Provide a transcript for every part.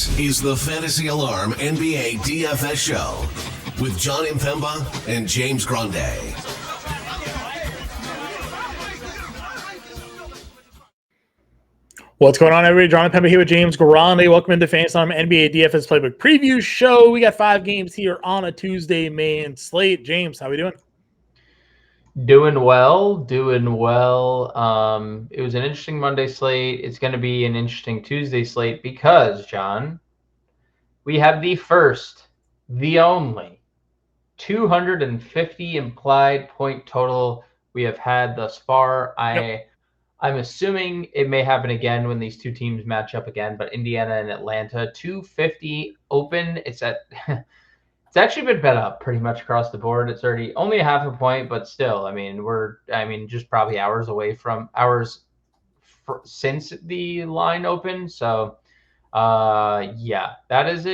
This is the Fantasy Alarm NBA DFS show with Jon Impemba and James Grande. What's going on, everybody? Jon Impemba here with James Grande. Welcome into Fantasy Alarm NBA DFS Playbook Preview Show. We got 5 games here on a Tuesday main slate. James, how we doing? Doing well. It was an interesting Monday slate. It's going to be an interesting Tuesday slate because, John, we have the first, the only 250 implied point total we have had thus far. I'm assuming it may happen again when these two teams match up again, but Indiana and Atlanta, 250 open. It's It's actually been bet up pretty much across the board. It's already only a half a point, but still, we're just probably hours since the line opened. So, yeah, that is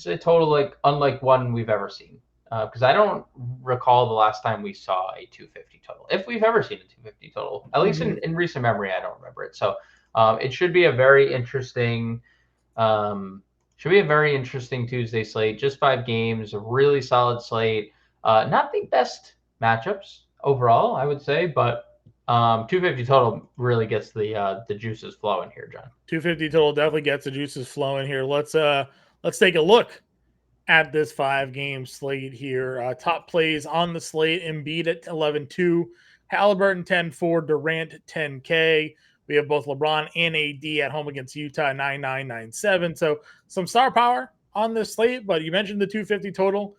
a total like unlike one we've ever seen. Because I don't recall the last time we saw a 250 total. If we've ever seen a 250 total, at least in recent memory, I don't remember it. So, it should be a very interesting. Should be a very interesting Tuesday slate. Just 5 games, a really solid slate. Not the best matchups overall, I would say, but 250 total really gets the juices flowing here, John. 250 total definitely gets the juices flowing here. Let's take a look at this 5-game slate here. Top plays on the slate: Embiid at 11.2, Halliburton 10.4, Durant 10K. We have both LeBron and AD at home against Utah, 9.997. So some star power on this slate, but you mentioned the 250 total.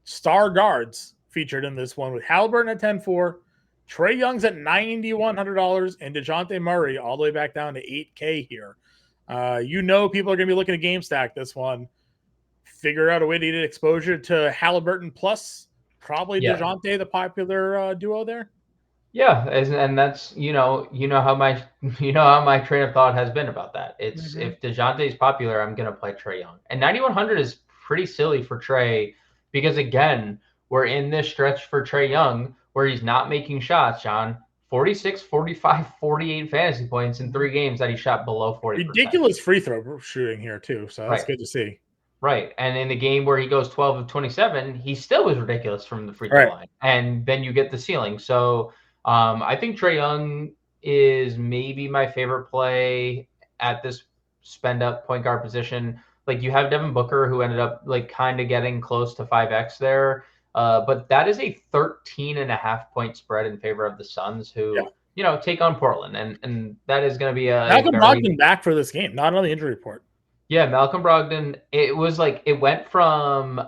Star guards featured in this one with Halliburton at 10.4, Trae Young's at $9,100, and DeJounte Murray all the way back down to 8K here. People are going to be looking at game stack this one. Figure out a way to get exposure to Halliburton plus probably DeJounte, the popular duo there. Yeah, and that's how my train of thought has been about that. It's if DeJounte is popular, I'm gonna play Trae Young. And 9,100 is pretty silly for Trae because again, we're in this stretch for Trae Young where he's not making shots, John. 46, 45, 48 fantasy points in 3 games that he shot below 40%. Ridiculous free throw shooting here too, so that's good to see. Right. And in the game where he goes 12 of 27, he still was ridiculous from the free throw line. And then you get the ceiling. So I think Trae Young is maybe my favorite play at this spend up point guard position. Like you have Devin Booker who ended up like kind of getting close to 5x there. But that is a 13.5 point spread in favor of the Suns who, take on Portland. And that is going to be Malcolm Brogdon back for this game, not on the injury report. Yeah, Malcolm Brogdon. It was like it went from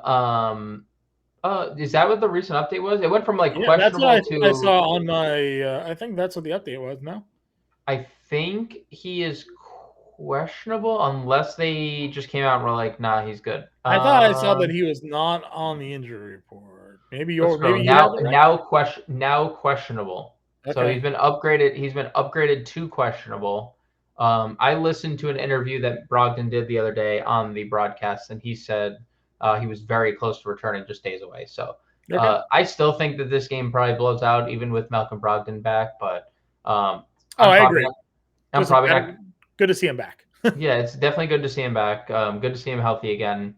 is that what the recent update was? It went from questionable that's what to I saw on my I think that's what the update was. No, I think he is questionable unless they just came out and were like, nah, he's good. I thought I saw that he was not on the injury report. Maybe now questionable. Okay. So he's been upgraded to questionable. I listened to an interview that Brogdon did the other day on the broadcast, and he said he was very close to returning, just days away. So I still think that this game probably blows out, even with Malcolm Brogdon back. But I agree. I'm probably not. Good to see him back. Yeah, it's definitely good to see him back. Good to see him healthy again.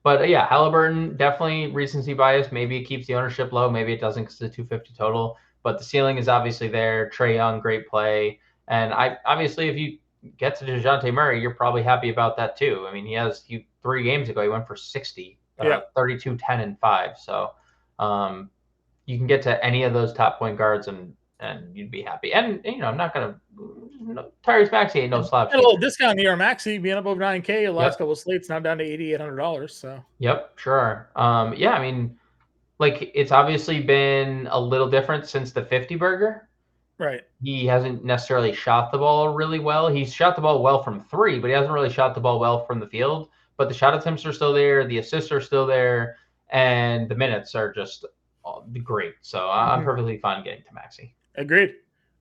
But yeah, Halliburton, definitely recency bias. Maybe it keeps the ownership low. Maybe it doesn't because it's a 250 total. But the ceiling is obviously there. Trae Young, great play. And obviously, if you get to DeJounte Murray, you're probably happy about that too. I mean, he 3 games ago, he went for 60, 32, 10, and 5. So you can get to any of those top point guards and you'd be happy. And, I'm not going to – Tyrese Maxey ain't no slouch. A little discount here. Maxey being up over 9K the last couple of slates, now down to $8,800. So. Yep, sure. It's obviously been a little different since the 50 burger. Right. He hasn't necessarily shot the ball really well. He's shot the ball well from 3, but he hasn't really shot the ball well from the field. But the shot attempts are still there. The assists are still there. And the minutes are just great. So I'm perfectly fine getting to Maxey. Agreed.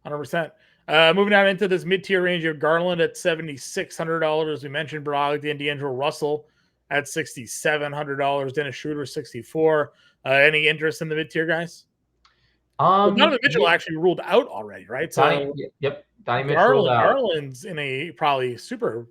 100%. Moving on into this mid-tier range, you have Garland at $7,600. We mentioned Brogdon, D'Angelo Russell at $6,700. Dennis Schroeder, $6,400. Any interest in the mid-tier guys? Donovan Mitchell actually ruled out already, right? Donnie Mitchell ruled out. Garland's in a probably super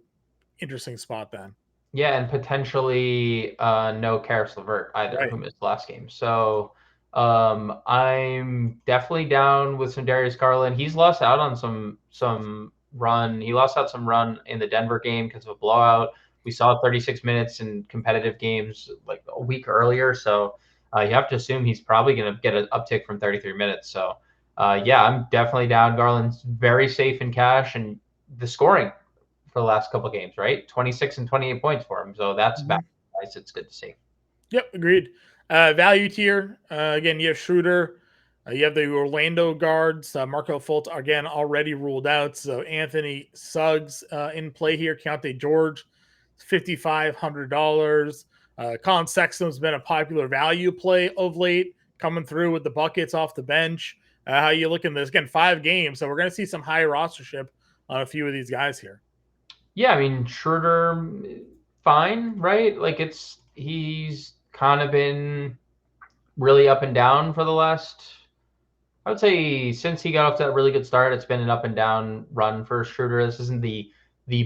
interesting spot then. Yeah, and potentially no Karis LeVert either, Right. who missed the last game. So I'm definitely down with some Darius Garland. He's lost out on some run. He lost out some run in the Denver game because of a blowout. We saw 36 minutes in competitive games like a week earlier. So you have to assume he's probably going to get an uptick from 33 minutes. So yeah, I'm definitely down. Garland's very safe in cash, and the scoring for the last couple of games, right? 26 and 28 points for him. So that's Mhm. nice. It's good to see. Yep, agreed. Value tier. Again, you have Schroeder. You have the Orlando guards. Marco Fultz, again, already ruled out. So Anthony Suggs in play here. Keontae George, $5,500. Colin Sexton's been a popular value play of late, coming through with the buckets off the bench. How you looking at this? Again, 5 games. So we're going to see some high rostership on a few of these guys here. Yeah, I mean, Schroeder, fine, right? Like he's kind of been really up and down for the last, I would say, since he got off to that really good start, it's been an up and down run for Schroeder. This isn't the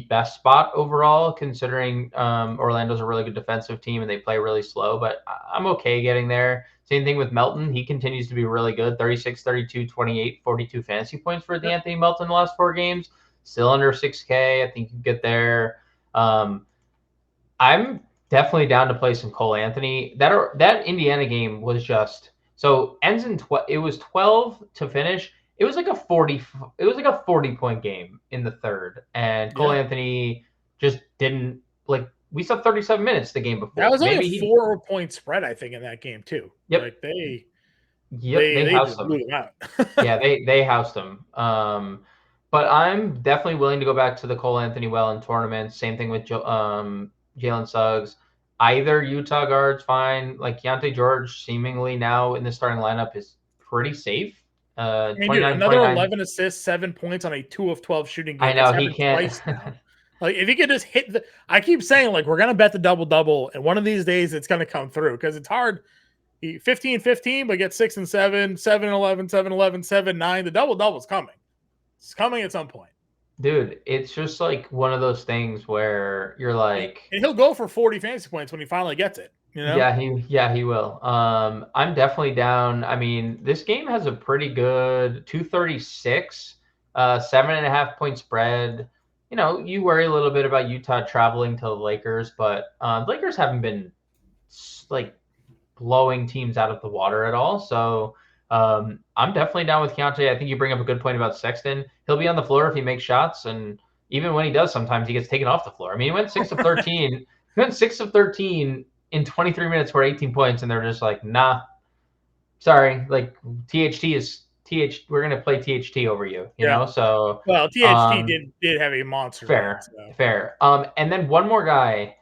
best spot overall, considering Orlando's a really good defensive team and they play really slow, but I'm okay getting there. Same thing with Melton. He continues to be really good. 36, 32, 28, 42 fantasy points for the Anthony Melton the last 4 games. Still under 6K. I think you get there. I'm definitely down to play some Cole Anthony. That Indiana game was just so ends in it was 12 to finish. It was like a 40. It was like a 40-point game in the third, and Cole Anthony just didn't like. We saw 37 minutes the game before. That was only Maybe a 4-point spread, I think, in that game too. Yep. Like they housed just them. blew them out. Yeah, they housed them. But I'm definitely willing to go back to the Cole Anthony well in tournaments. Same thing with Jalen Suggs. Either Utah guards, fine. Like Keontae George, seemingly now in the starting lineup is pretty safe. I mean, dude, 29, another 29. 11 assists, 7 points on a 2 of 12 shooting game. I know It's he happened can't. twice now. Like if he could just hit I keep saying like we're gonna bet the double, and one of these days it's gonna come through because it's hard. 15-15, but get 6 and 7, 7-11, 7-11, 7-9. The double's coming. It's coming at some point. Dude, it's just like one of those things where you're like, and he'll go for 40 fantasy points when he finally gets it. You know? Yeah, he will. I'm definitely down. I mean, this game has a pretty good 236, 7.5 point spread. You know, you worry a little bit about Utah traveling to the Lakers, but the Lakers haven't been like blowing teams out of the water at all. So I'm definitely down with Keontae. I think you bring up a good point about Sexton. He'll be on the floor if he makes shots, and even when he does, sometimes he gets taken off the floor. I mean, he went 6 of 13. He went 6 of 13 in 23 minutes for 18 points, and they're just like, nah, sorry. Like THT is TH. We're gonna play THT over you. You know. So well, THT did have a monster. Fair. And then one more guy.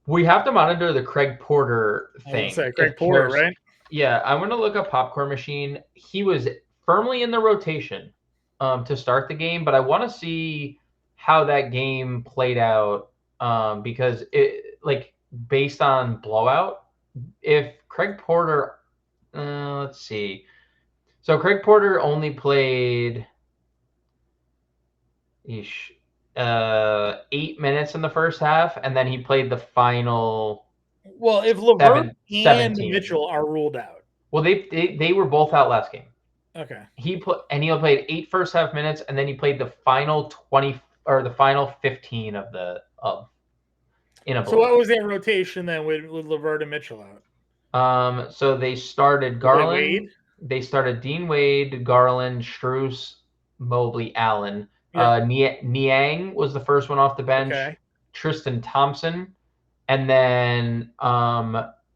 We have to monitor the Craig Porter thing. Craig Porter, right? Yeah, I'm going to look up Popcorn Machine. He was firmly in the rotation to start the game, but I want to see how that game played out because it like based on blowout, if Craig Porter, let's see. So Craig Porter only played 8 minutes in the first half, and then he played the final. Well, if LeVert and Mitchell are ruled out. Well, they were both out last game. Okay. He played 8 first half minutes, and then he played the final 20 or the final 15 of in a blowout. So what was their rotation then with LeVert and Mitchell out? So they started Garland. They started Dean Wade, Garland, Strus, Mobley, Allen. Niang was the first one off the bench. Okay. Tristan Thompson, and then I'm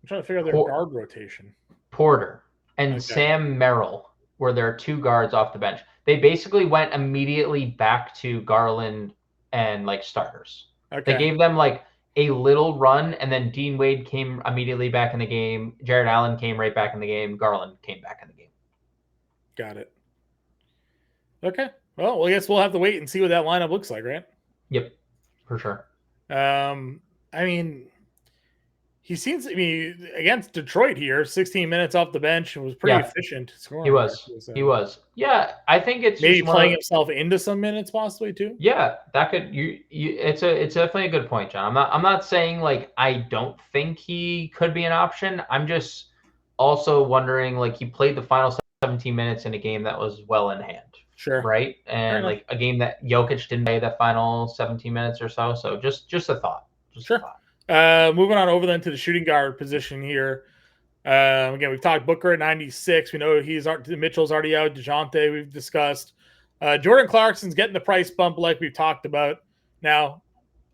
trying to figure out their guard rotation. Porter and Sam Merrill were their 2 guards off the bench. They basically went immediately back to Garland and like starters. Okay. They gave them like a little run, and then Dean Wade came immediately back in the game. Jared Allen came right back in the game. Garland came back in the game. Got it. Okay. Well, I guess we'll have to wait and see what that lineup looks like, right? Yep, for sure. I mean, he seems to be against Detroit here. 16 minutes off the bench, was pretty efficient scoring. He was. He was. Yeah, I think it's maybe just playing himself into some minutes possibly too. Yeah, that could it's definitely a good point, John. I'm not saying like I don't think he could be an option. I'm just also wondering, like, he played the final 17 minutes in a game that was well in hand. Sure. Right? And like a game that Jokic didn't play the final 17 minutes or so. So just a thought. Just a thought. Moving on over then to the shooting guard position here. Again, we've talked Booker at 96. We know Mitchell's already out. DeJounte, we've discussed. Jordan Clarkson's getting the price bump like we've talked about. Now,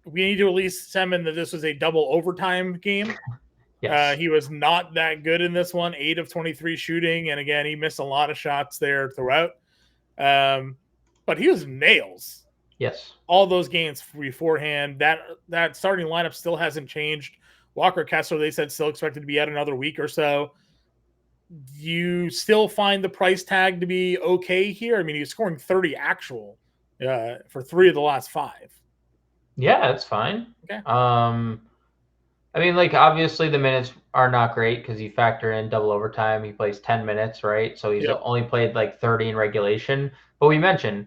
we need to at least send that this was a double overtime game. Yes. He was not that good in this one, 8 of 23 shooting. And again, he missed a lot of shots there throughout. But he was nails. Yes. All those games beforehand. That starting lineup still hasn't changed. Walker Kessler, they said, still expected to be out another week or so. You still find the price tag to be okay here? I mean, he's scoring 30 actual for 3 of the last 5. Yeah, it's fine. Okay. I mean, like, obviously the minutes are not great because you factor in double overtime. He plays 10 minutes, right? So he's only played like 30 in regulation. But we mentioned,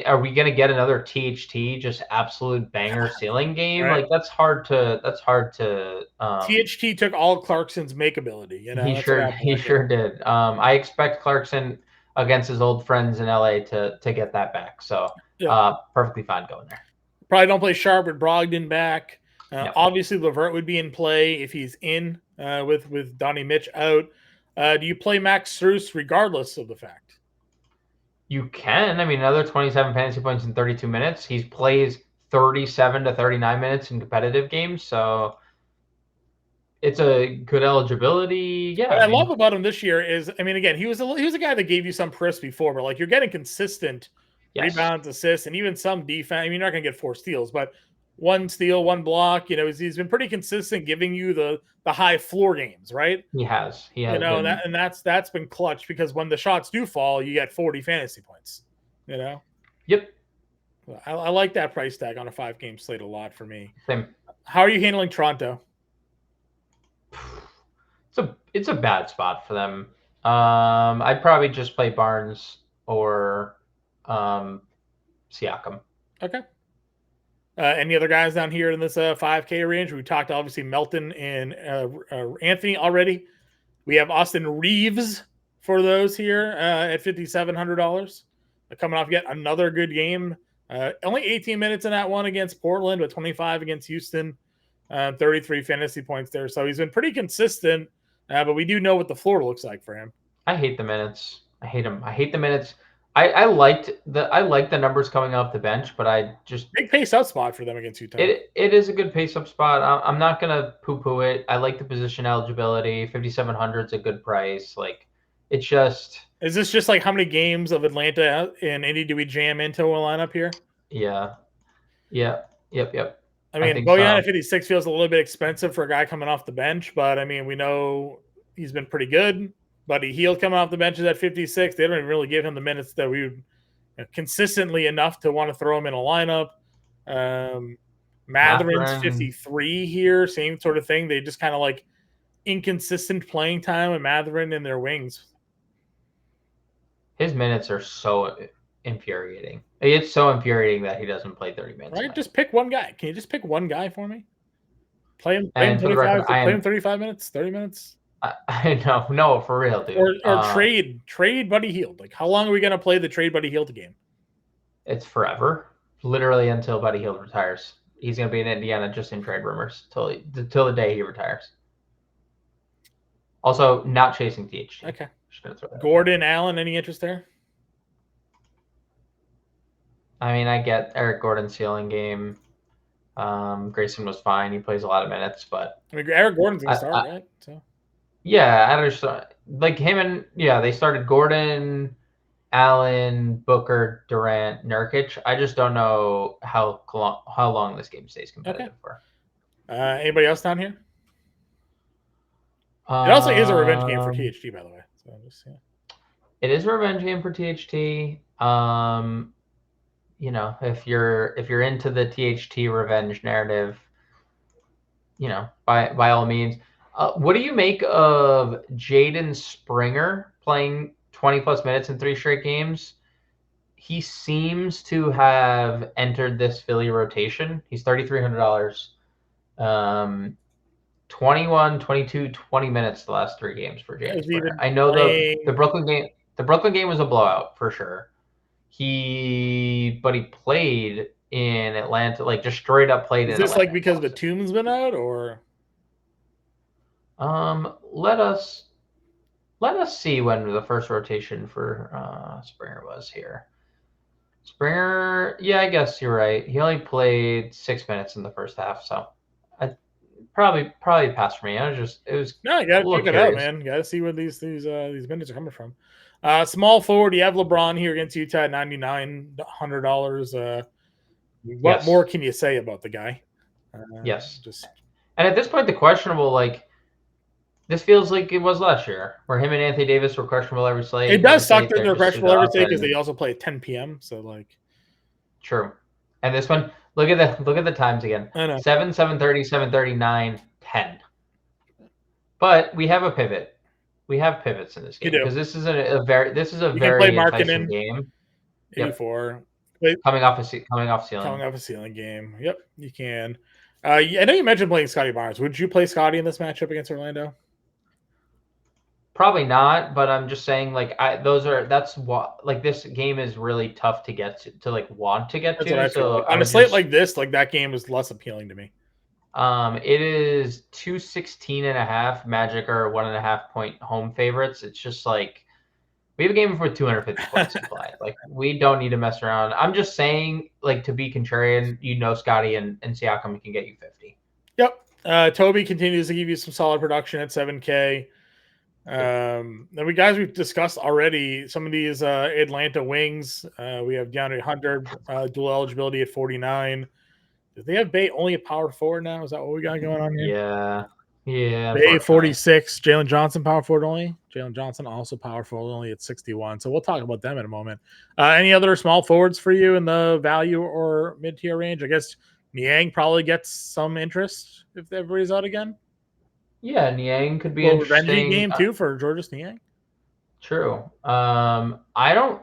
are we going to get another THT, just absolute banger ceiling game? Right. Like, that's hard to. THT took all Clarkson's makeability. You know, he sure did. I expect Clarkson against his old friends in LA to get that back. So perfectly fine going there. Probably don't play Sharp with Brogdon back. Obviously, LeVert would be in play if he's in with Donnie Mitch out. Do you play Max Strus regardless of the fact? You can. I mean, another 27 fantasy points in 32 minutes. He plays 37 to 39 minutes in competitive games, so it's a good eligibility. Yeah. What I love about him this year is, I mean, again, he was a guy that gave you some crisp before, but like you're getting consistent rebounds, assists, and even some defense. I mean, you're not going to get 4 steals, but 1 steal, 1 block. You know, he's been pretty consistent, giving you the high floor games, right? He has. You know, that's been clutch because when the shots do fall, you get 40 fantasy points. You know. Yep. I like that price tag on a 5-game slate a lot for me. Same. How are you handling Toronto? It's a bad spot for them. I'd probably just play Barnes or Siakam. Okay. Any other guys down here in this 5K range? We talked obviously Melton and Anthony already. We have Austin Reeves for those here at $5,700. Coming off yet another good game. Only 18 minutes in that one against Portland, but 25 against Houston. 33 fantasy points there. So he's been pretty consistent, but we do know what the floor looks like for him. I hate the minutes. I hate him. I hate the minutes. I liked the numbers coming off the bench, but I just big pace up spot for them against Utah. It is a good pace up spot. I'm not gonna poo it. I like the position eligibility. 5,700 is a good price. Like, it's just. Is this just like how many games of Atlanta and Indy do we jam into a lineup here? Yeah. Yep. I mean, Bojan at 56 feels a little bit expensive for a guy coming off the bench, but I mean, we know he's been pretty good. Buddy Hield coming off the bench is at 56. They don't even really give him the minutes that we would consistently enough to want to throw him in a lineup. Matherin's 53 here, same sort of thing. They just kind of like inconsistent playing time with Matherin in their wings. His minutes are so infuriating. It's so infuriating that he doesn't play 30 minutes. Right? Just pick one guy. Can you just pick one guy for me? Play him 35 minutes, 30 minutes. I know, no, for real, dude. Or trade Buddy Hield. Like, how long are we gonna play the trade Buddy Hield game? It's forever, literally until Buddy Hield retires. He's gonna be in Indiana just in trade rumors till the day he retires. Also, not chasing THT. Okay. Gordon, Allen, any interest there? I mean, I get Eric Gordon's ceiling game. Grayson was fine. He plays a lot of minutes, but I mean, Eric Gordon's gonna start, right? So. Yeah, I understand. Like him and they started Gordon, Allen, Booker, Durant, Nurkic. I just don't know how long this game stays competitive for. Anybody else down here? It also is a revenge game for THT, by the way. So it is a revenge game for THT. If you're into the THT revenge narrative, by all means. What do you make of Jaden Springer playing 20 plus minutes in 3 straight games? He seems to have entered this Philly rotation. He's $3,300. 21, 22, 20 minutes the last 3 games for Jaden Springer. I know the Brooklyn game was a blowout for sure. But he played in Atlanta, like just straight up played in Atlanta. Is this like because Batum's been out, or? Let us see when the first rotation for Springer was here. Springer, yeah, I guess you're right. He only played 6 minutes in the first half, so I probably passed for me. It was No, you gotta check it out, man. You gotta see where these minutes are coming from. Small forward, you have LeBron here against Utah at $9,900. What more can you say about the guy? Yes. And at this point, the questionable, like, this feels like it was last year, where him and Anthony Davis were questionable every slate. It does suck that they're questionable every slate because they also play at 10 p.m. So like, true. And this one, look at the times again. I know. 7, 7:30, 7:30, 9, 10. But we have a pivot. We have pivots in this game because this is a very enticing game. 84. Yep. Coming off ceiling. Coming off a ceiling game. Yep, you can. I know you mentioned playing Scotty Barnes. Would you play Scotty in this matchup against Orlando? Probably not, but I'm just saying, like, that's what, like, this game is really tough to get to like want to get to. So on a slate like this, like that game is less appealing to me. It is 216.5. Magic are 1.5 point home favorites. It's just like we have a game for 250 points implied. Like we don't need to mess around. I'm just saying, like, to be contrarian, Scotty and Siakam can get you 50. Yep. Toby continues to give you some solid production at 7K. We've discussed already some of these Atlanta wings. We have DeAndre Hunter dual eligibility at 49. Do they have Bay only a power forward now? Is that what we got going on here? Yeah. Bay 46. Jalen Johnson power forward only. Jalen Johnson also power forward only at 61. So we'll talk about them in a moment. Any other small forwards for you in the value or mid tier range? I guess Niang probably gets some interest if everybody's out again. Yeah, Niang could be interesting. Game too for Georges Niang. True. I don't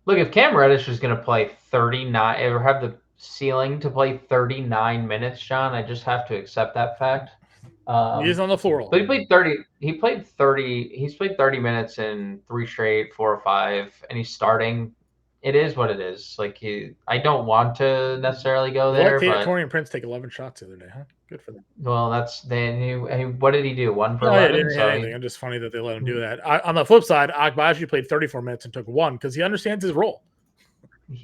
look if Cam Reddish is going to play 39 or have the ceiling to play 39 minutes, John. I just have to accept that fact. He is on the floor. But he played 30. He's played 30 minutes in 3 straight, 4 or 5, and he's starting. It is what it is. Like I don't want to necessarily go there. But Torian Prince take 11 shots the other day, huh? Good for them. Well, what did he do? 1 for 11. It's just funny that they let him do that. On the flip side, Agbaji played 34 minutes and took 1 because he understands his role.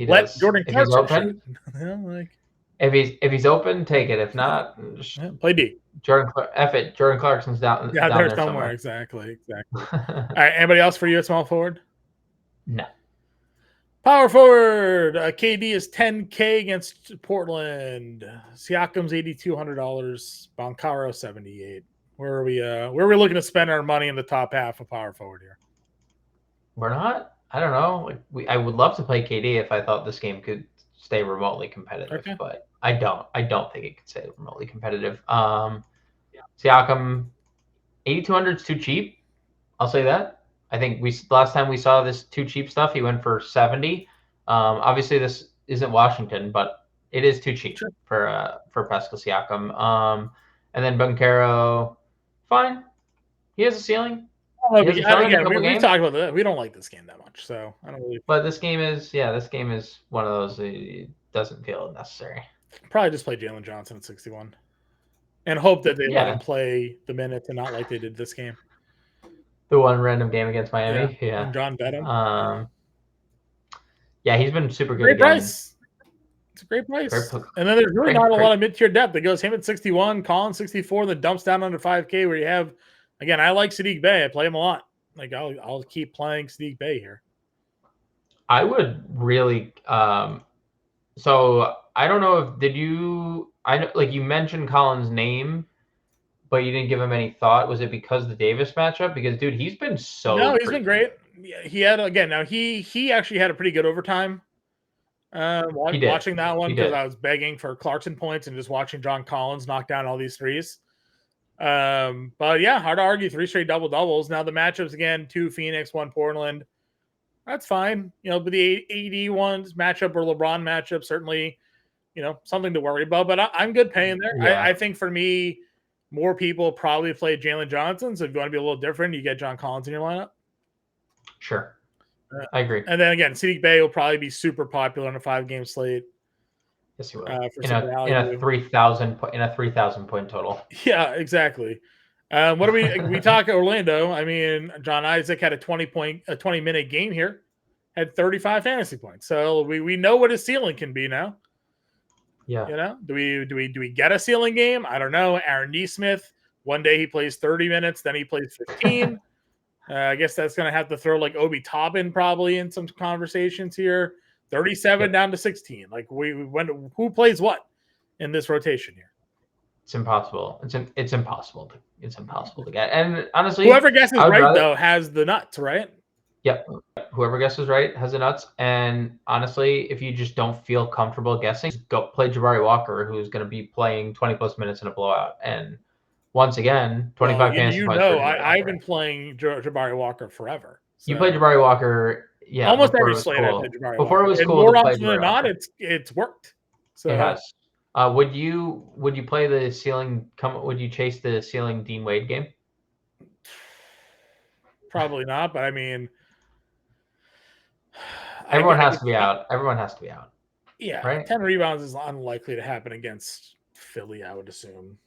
Let Jordan Clarkson shoot. If he's open, take it. If not, play D. Jordan Clarkson's down. Yeah, down there somewhere. Exactly. All right. Anybody else for you at small forward? No. Power forward. KD is 10K against Portland. Siakam's $8,200. Bancaro 78. Where are we looking to spend our money in the top half of power forward here? We're not. I don't know. I would love to play KD if I thought this game could stay remotely competitive, but I don't think it could stay remotely competitive. Siakam, 8,200 is too cheap. I'll say that. I think last time we saw this too cheap stuff, he went for 70. Obviously, this isn't Washington, but it is too cheap for Pascal Siakam. And then Bancaro, fine. He has a ceiling. We talked about that. We don't like this game that much, so I don't really. But this game is one of those. It doesn't feel necessary. Probably just play Jalen Johnson at 61, and hope that they let him play the minutes and not like they did this game. The one random game against Miami, yeah. And John Bedham. He's been super good. Great price. It's a great price. And then there's really not a lot of mid-tier depth. It goes him at 61, Collins 64, then dumps down under 5K where you have. Again, I like Sadiq Bey. I play him a lot. Like I'll keep playing Sadiq Bey here. I would really. So I don't know if I know you mentioned Collins' name, but you didn't give him any thought. Was it because of the Davis matchup? Because dude, he's been so. No, he's been great. He had again. Now he actually had a pretty good overtime. He did. Watching that one He because did. I was begging for Clarkson points and just watching John Collins knock down all these threes. But yeah, hard to argue 3 straight double doubles. Now the matchups again: 2 Phoenix, 1 Portland. That's fine. But the AD ones matchup or LeBron matchup certainly, something to worry about. But I'm good paying there. Yeah. I think for me, more people probably play Jalen Johnson. So if you want to be a little different, you get John Collins in your lineup. Sure. I agree. And then again, Sadiq Bey will probably be super popular on a 5-game slate. Yes, you will. For In a 3,000 point total. Yeah, exactly. What do we talk Orlando? I mean, John Isaac had a 20-minute game here, had 35 fantasy points. So we know what his ceiling can be now. Yeah. Do we get a ceiling game? I don't know. Aaron Nesmith, one day he plays 30 minutes, then he plays 15. I guess that's going to have to throw like Obi Toppin probably in some conversations here. 37 down to 16. Like who plays what in this rotation here? It's impossible. It's impossible to get. And honestly, whoever guesses right though has the nuts, right? Yep. Whoever guesses right has the nuts. And honestly, if you just don't feel comfortable guessing, just go play Jabari Walker, who's going to be playing 20 plus minutes in a blowout. And once again, 25 fantasy points. I've been playing Jabari Walker forever. So. You played Jabari Walker, yeah. Almost every slate I played Jabari Before Walker. It was and cool. More often than not, it's worked. So it has. Would you play the ceiling? Would you chase the ceiling Dean Wade game? Probably not, but I mean, everyone has to be out. Everyone has to be out. Yeah, right? 10 rebounds is unlikely to happen against Philly, I would assume.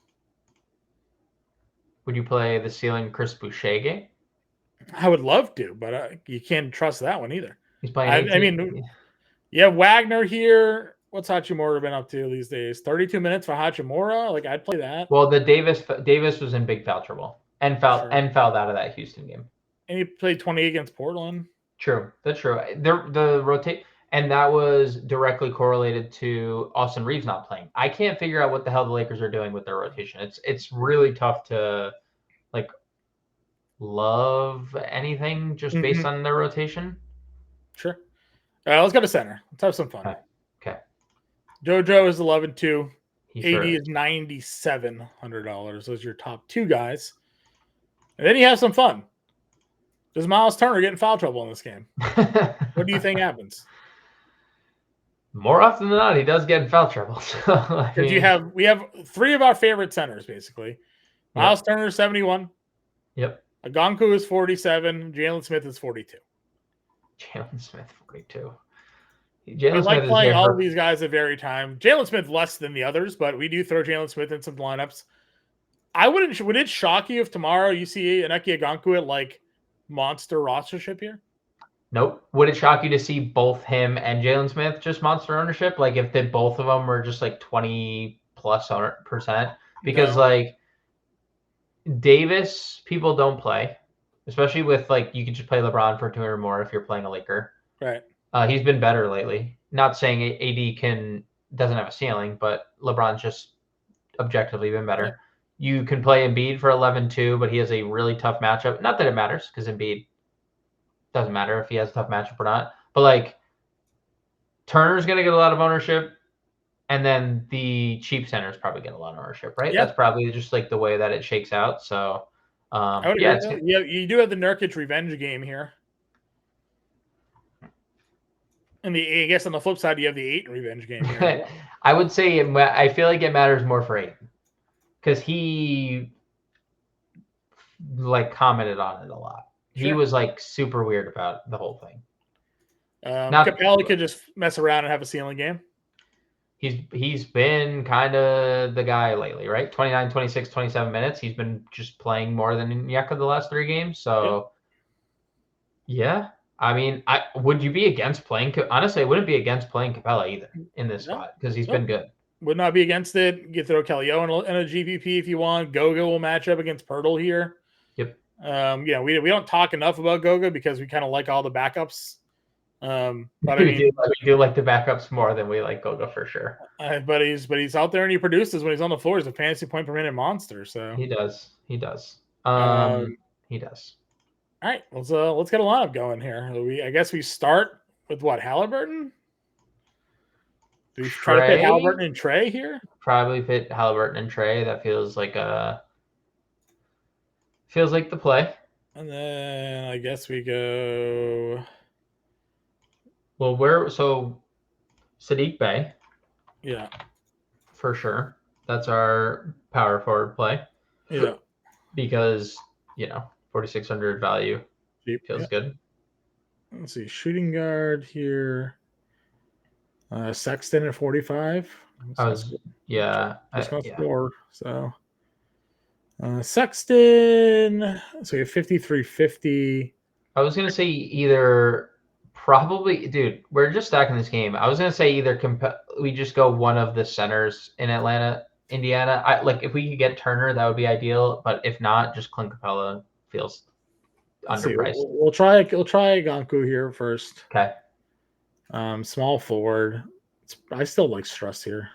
Would you play the ceiling Chris Boucher game? I would love to, but you can't trust that one either. He's playing. I mean, yeah, Wagner here. What's Hachimura been up to these days? 32 minutes for Hachimura? Like, I'd play that. Well, the Davis was in big foul trouble and fouled out of that Houston game. And he played 20 against Portland. True. That's true. The rotate, and that was directly correlated to Austin Reeves not playing. I can't figure out what the hell the Lakers are doing with their rotation. It's really tough to love anything just based on their rotation. Sure. Let's go to center. Let's have some fun. Okay. JoJo is 11-2. AD sure is $9,700. Those are your top 2 guys. And then you have some fun. Does Miles Turner get in foul trouble in this game? What do you think happens? More often than not, he does get in foul trouble. So, we have 3 of our favorite centers, basically. Miles Turner is 71. Yep. Agonku is 47. Jalen Smith is 42. Jalen Smith, 42. I like playing all of these guys at very time. Jalen Smith less than the others, but we do throw Jalen Smith in some lineups. Would it shock you if tomorrow you see Onyeka Agonku at monster rostership here? Nope. Would it shock you to see both him and Jalen Smith just monster ownership? Like if both of them were just 20+%? Because Davis, people don't play, especially with you could just play LeBron for 200 more if you're playing a Laker. Right. He's been better lately. Not saying AD doesn't have a ceiling, but LeBron's just objectively been better. Yeah. You can play Embiid for 11-2, but he has a really tough matchup. Not that it matters, because Embiid doesn't matter if he has a tough matchup or not. But Turner's going to get a lot of ownership, and then the cheap centers probably get a lot of ownership, right? Yep. That's probably just the way that it shakes out. So, you do have the Nurkic revenge game here. And I guess on the flip side, you have the Ayton revenge game here. I would say I feel like it matters more for Ayton because he commented on it a lot. Sure. He was super weird about the whole thing. Capella could just mess around and have a ceiling game. He's been kind of the guy lately, right? 29, 26, 27 minutes. He's been just playing more than Onyeka the last 3 games. So, yeah. I mean, would you be against playing? Honestly, I wouldn't be against playing Capella either in this spot because he's been good. Would not be against it. You throw Kelly O in a GPP if you want. Goga will match up against Pirtle here. Yep. We don't talk enough about Goga because we kind of like all the backups. But we do like the backups more than we like Goga for sure. But he's out there and he produces when he's on the floor. He's a fantasy point per minute monster. So he does. He does. All right, let's get a lineup going here. I guess we start with Halliburton. Do we try to pit Halliburton and Trae here? Probably pit Halliburton and Trae. That feels like the play. And then I guess we go. Well, Sadiq Bey. Yeah. For sure. That's our power forward play. Yeah. Because, 4,600 value feels good. Let's see. Shooting guard here. Sexton at 45. Just gonna score. So Sexton. So we have 53-50. I was gonna say either probably, dude. We're just stacking this game. I was gonna say either we just go one of the centers in Indiana. If we could get Turner, that would be ideal. But if not, just Clint Capella feels underpriced. We'll try Gonku here first. Okay. Small forward. I still like Struss here.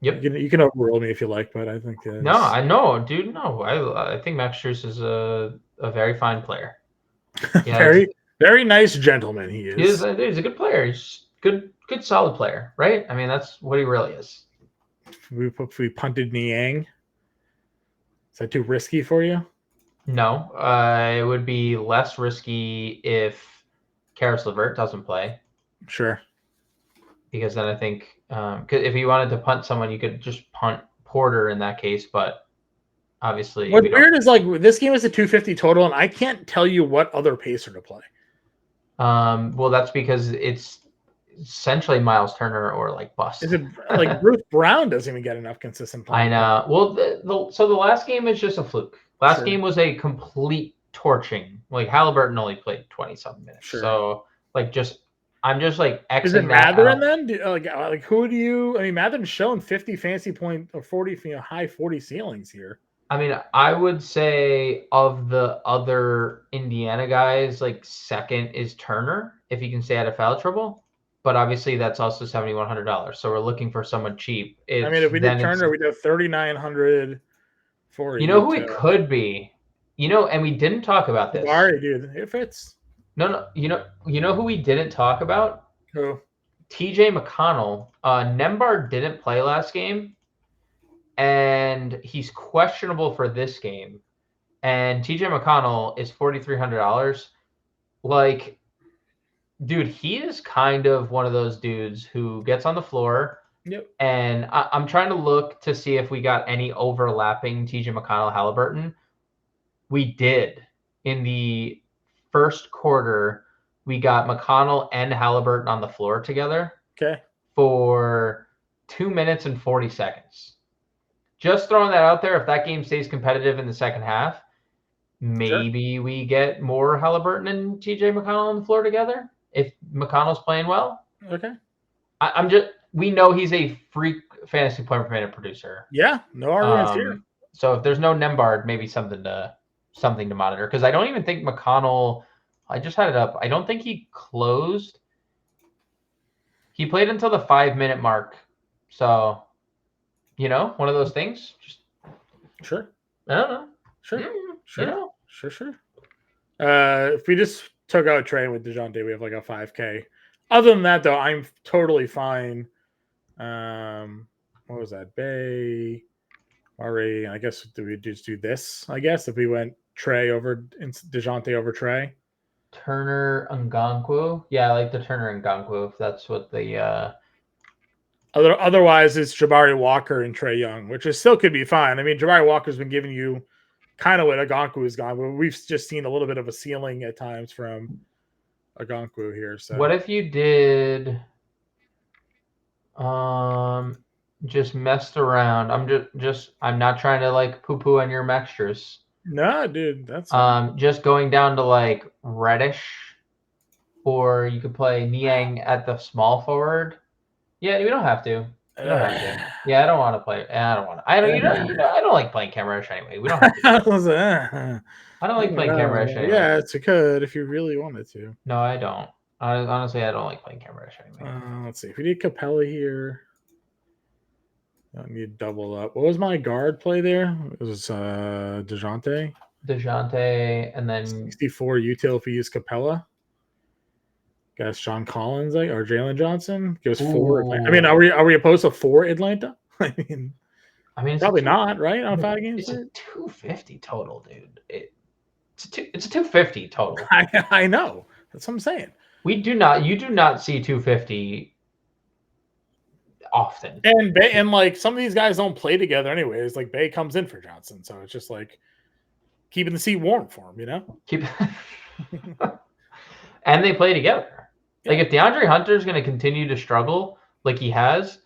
Yep. You can overrule me if you like, but I think no, I know, dude. No, I think Max Strus is a very fine player. Yeah, very nice gentleman. He is. He's a good player. He's good solid player, right? I mean, that's what he really is. We punted Niang. Is that too risky for you? No, it would be less risky if Karis LeVert doesn't play. Sure. Because then I think if you wanted to punt someone, you could just punt Porter in that case. But obviously, what's weird is this game is a 250 total, and I can't tell you what other pacer to play. Well, that's because it's essentially Miles Turner or bust. Is it Bruce Brown doesn't even get enough consistent play? I know. Well, so the last game is just a fluke. Last game was a complete torching. Halliburton only played 20-something minutes. Sure. So I'm just Xing is it Matherin then? Who do you? I mean, Matherin's showing 50 fantasy point or 40, high 40 ceilings here. I mean, I would say of the other Indiana guys, second is Turner if he can stay out of foul trouble. But obviously, that's also $7,100. So we're looking for someone cheap. If we did Turner, we'd have 3,900 for you. You know who it could be? And we didn't talk about this. Sorry, dude. If it's no. You know who we didn't talk about? Who? TJ McConnell. Nembhard didn't play last game, and he's questionable for this game. And TJ McConnell is $4,300. Dude, he is kind of one of those dudes who gets on the floor. Yep. And I'm trying to look to see if we got any overlapping TJ McConnell Halliburton. We did. In the first quarter, we got McConnell and Halliburton on the floor together. Okay. For 2 minutes and 40 seconds. Just throwing that out there, if that game stays competitive in the second half, maybe we get more Halliburton and TJ McConnell on the floor together. If McConnell's playing well. Okay. We know he's a freak fantasy point per minute producer. Yeah, no arguments here. So if there's no Nembhard, maybe something to monitor. Because I don't even think McConnell, I just had it up. I don't think he closed. He played until the 5-minute mark. So, one of those things. Just sure. I don't know. Sure. Sure. If we just took out Trae with DeJounte, we have a 5K. Other than that, though, I'm totally fine. What was that? Bay, Murray. I guess do we just do this? I guess if we went Trae over DeJounte over Trae. Turner Ngongwu. Yeah, I like the Turner Ngongwu if that's what the otherwise it's Jabari Walker and Trae Young, which still could be fine. I mean, Jabari Walker's been giving you kind of what Ngongwu has gone, but we've just seen a little bit of a ceiling at times from Ngongwu here. So what if you did just messed around? I'm not trying to poo-poo on your Maxtras. No, dude, that's just going down to Reddish, or you could play Niang at the small forward. Yeah, we don't have to. We don't have to. Yeah, I don't want to play. I don't want to. I don't. I don't like playing Cam Reddish anyway. We don't have to. I don't like playing Cam Reddish anyway. Yeah, it's a could if you really wanted to. No, I don't. Honestly, I don't like playing Cam Reddish anyway. Let's see. If we need Capella here, I need to double up. What was my guard play there? It was DeJounte. DeJounte, and then 64 util if we use Capella. Guess Sean Collins or Jalen Johnson goes 4. Ooh. I mean, are we opposed to 4 Atlanta? I mean, it's probably not, right? On 5 games. It's a 250 total, dude. It's a 250 total. I know. That's what I'm saying. You do not see 250 often. And like some of these guys don't play together anyways. Like Bay comes in for Johnson, so it's just like keeping the seat warm for him, you know. And they play together. Yeah. Like if DeAndre Hunter is going to continue to struggle, like he has,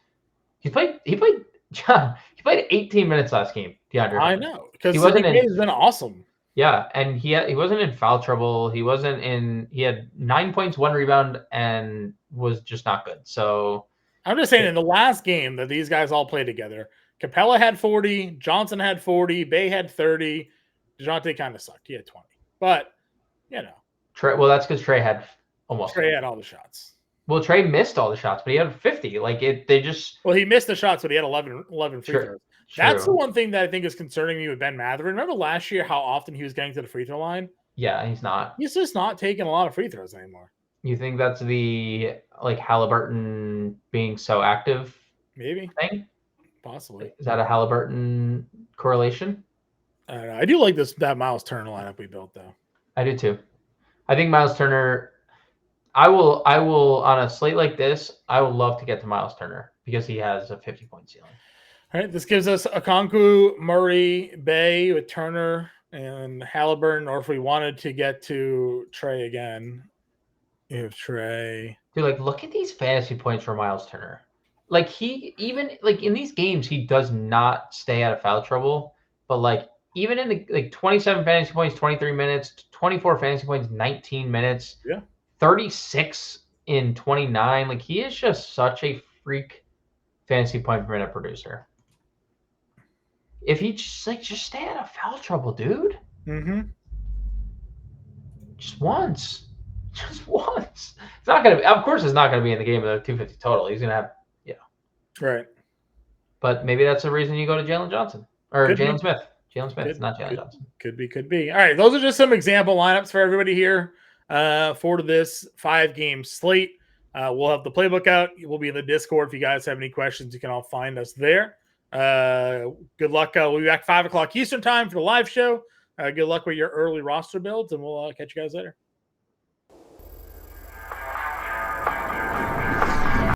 he played 18 minutes last game. DeAndre Hunter. I know because he's been awesome. Yeah, and he wasn't in foul trouble. He had 9 points, 1 rebound, and was just not good. So I'm just saying in the last game that these guys all played together, Capella had 40, Johnson had 40, Bay had 30, DeJounte kind of sucked. He had 20. But, you know. Well, that's because Trae had almost. Trae had all the shots. Well, Trae missed all the shots, but he had 50. Like Well, he missed the shots, but he had 11 free throws. True. That's the one thing that I think is concerning me with Ben Mathurin. Remember last year how often he was getting to the free throw line? Yeah, he's not. He's just not taking a lot of free throws anymore. You think that's the Halliburton being so active? Maybe thing? Possibly. Is that a Halliburton correlation? I don't know. I do like that Miles Turner lineup we built though. I do too. I think Miles Turner. I will on a slate like this. I would love to get to Miles Turner because he has a 50-point ceiling. All right, this gives us Okonkwo, Murray, Bay with Turner and Halliburton, or if we wanted to get to Trae again, if Trae. Dude, look at these fantasy points for Miles Turner. He even in these games he does not stay out of foul trouble, but even in the 27 fantasy points, 23 minutes, 24 fantasy points, 19 minutes, 36 in 29. He is just such a freak fantasy point per minute producer. If he just stay out of foul trouble, dude. Mm-hmm. Just once. It's not gonna be. Of course, it's not gonna be in the game of the 250 total. He's gonna have, right. But maybe that's the reason you go to Jalen Johnson or Jalen Smith. Jalen Smith, not Jalen Johnson. Could be. All right, those are just some example lineups for everybody here for this 5-game slate. We'll have the playbook out. We'll be in the Discord. If you guys have any questions, you can all find us there. Good luck. We'll be back 5 o'clock Eastern time for the live show. Good luck with your early roster builds, and we'll catch you guys later.